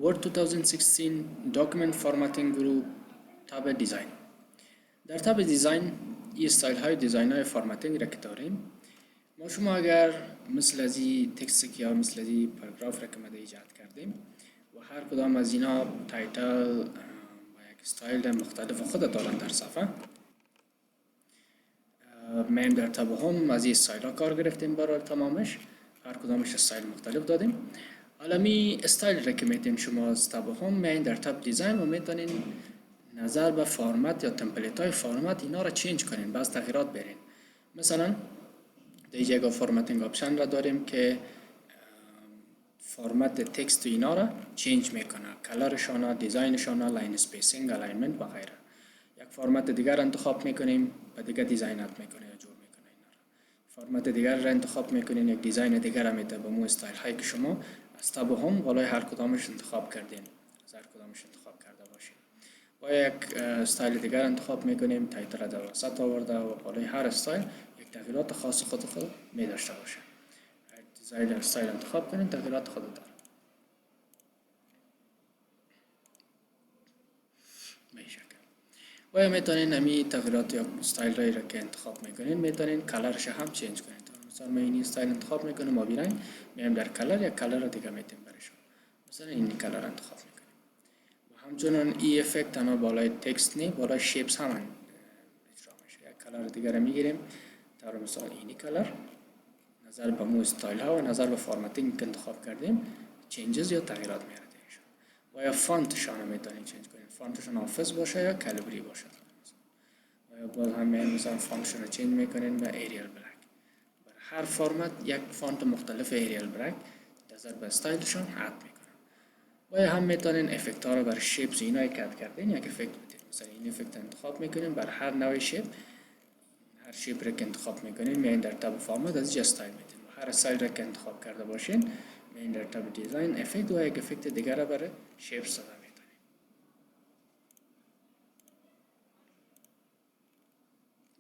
Word 2016 Document Formatting Group تاب دیزاین. در تاب دیزاین این استایل های دیزاین های فارمتینگ را که داریم، ما شما اگر مثل از این تکست یا مثل از این پاراگراف را که ما ایجاد کردیم و هر کدام از اینا تایتل و یک استایل مختلف خود دارن در صفحه، ما در تاب هم از این استایل ها کار گرفتیم برای تمامش، هر کدامش استایل مختلف دادیم. حالا می استایل را که میتونین شما از تاب هم میان در تاب دیزاین و میتونین نظر به فرمت یا تمپلیت های فرمت اینا را چینج کنین، باز تغییرات برین. مثلا در جگه فرمتینگ آپشن را داریم که فرمت تکست اینا را چینج میکنه، کلرشان، دیزاینشان، لاین اسپیسینگ، الاینمنت و غیره. یک فرمت دیگر انتخاب میکنیم و دیگه دیزاینات میکنه یا جور میکنه اینا را. فرمت دیگر را انتخاب میکنین، یک دیزاین دیگر را میده به مو استایل هایی که شما از تاب هم بالای هر کدامش انتخاب کردین، از هر کدامش انتخاب کرده باشین. و یک استایل دیگر انتخاب میکنیم، تایتل در وسط آورده و بالای هر استایل یک تغییرات خاص خود می داشته باشه. دیزاین استایل انتخاب کنین، تغییرات خود داره. به شکل. و میتونین امی تغییرات یا استایل را که انتخاب میکنین میتونین کلرش هم چینج کنین. مثلا من این استایل انتخاب میکنم و بیرنگ میایم در کلر، یک کلر دیگه میتونیم برشون. مثلا این کلر انتخاب میکنیم. و همچنان این افکت تنها بالای تکست نه، بالای شیپس هم اجرا میشه. یک کلر دیگه میگیریم، در مثال اینی کلر، نظر به مو استایل ها و نظر به فرمتینگ که انتخاب کردیم چینجز یا تغییرات میاره دیگه. و یا فونتشان رو میتونین چینج کنین، فونتشان آفیس باشه یا کالیبری باشه. و یا باز هم مثلا فونتشان رو چینج میکنین به ایریال بلک. برای هر فرمت یک فونت مختلف ایریال بلک نظر به استایلشان عد میکنن. و یا هم میتونین افکت ها رو بر شیپس اینا کد کردین، یک افکت بدین. مثلا این افکت انتخاب میکنین بر هر نوع شیپ، هر شیپ را که انتخاب میکنین میاین در تاب فرمت از اینجا استایل میدین. هر استایل را که انتخاب کرده باشین میاین در تاب دیزاین افکت و یک افکت دیگر را برای شیپس داده میتونین.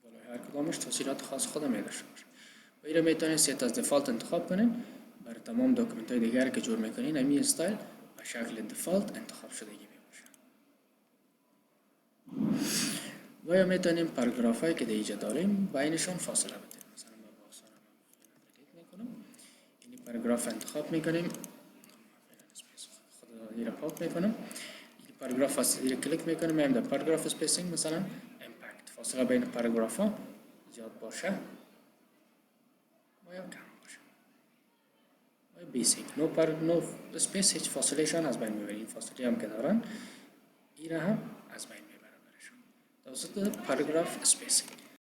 بالای هر کدامش توصیلات خاص خود میداشته باشه. و این را میتونین سیت از دفالت انتخاب کنین. برای تمام داکومنت های دیگر که جور میکنین امی استایل به شکل دفالت انتخاب شدگی میباشه. و یا میتونیم پاراگراف هایی که در ایجاد داریم بینشان فاصله بدیم. مثلا ما با اختصار ادیت میکنم، این پاراگراف انتخاب میکنیم، خود این را پاک میکنم، این پاراگراف فاصله را کلیک میکنم، میام در پاراگراف اسپیسینگ، مثلا امپکت، فاصله بین پاراگراف ها زیاد باشه و یا کم باشه. و یا بیسیک نو اسپیس، هیچ فاصله شان از بین میبریم. این فاصله هم که دارن این را هم از بین میبرم برشون توسط پاراگراف اسپیسینگ.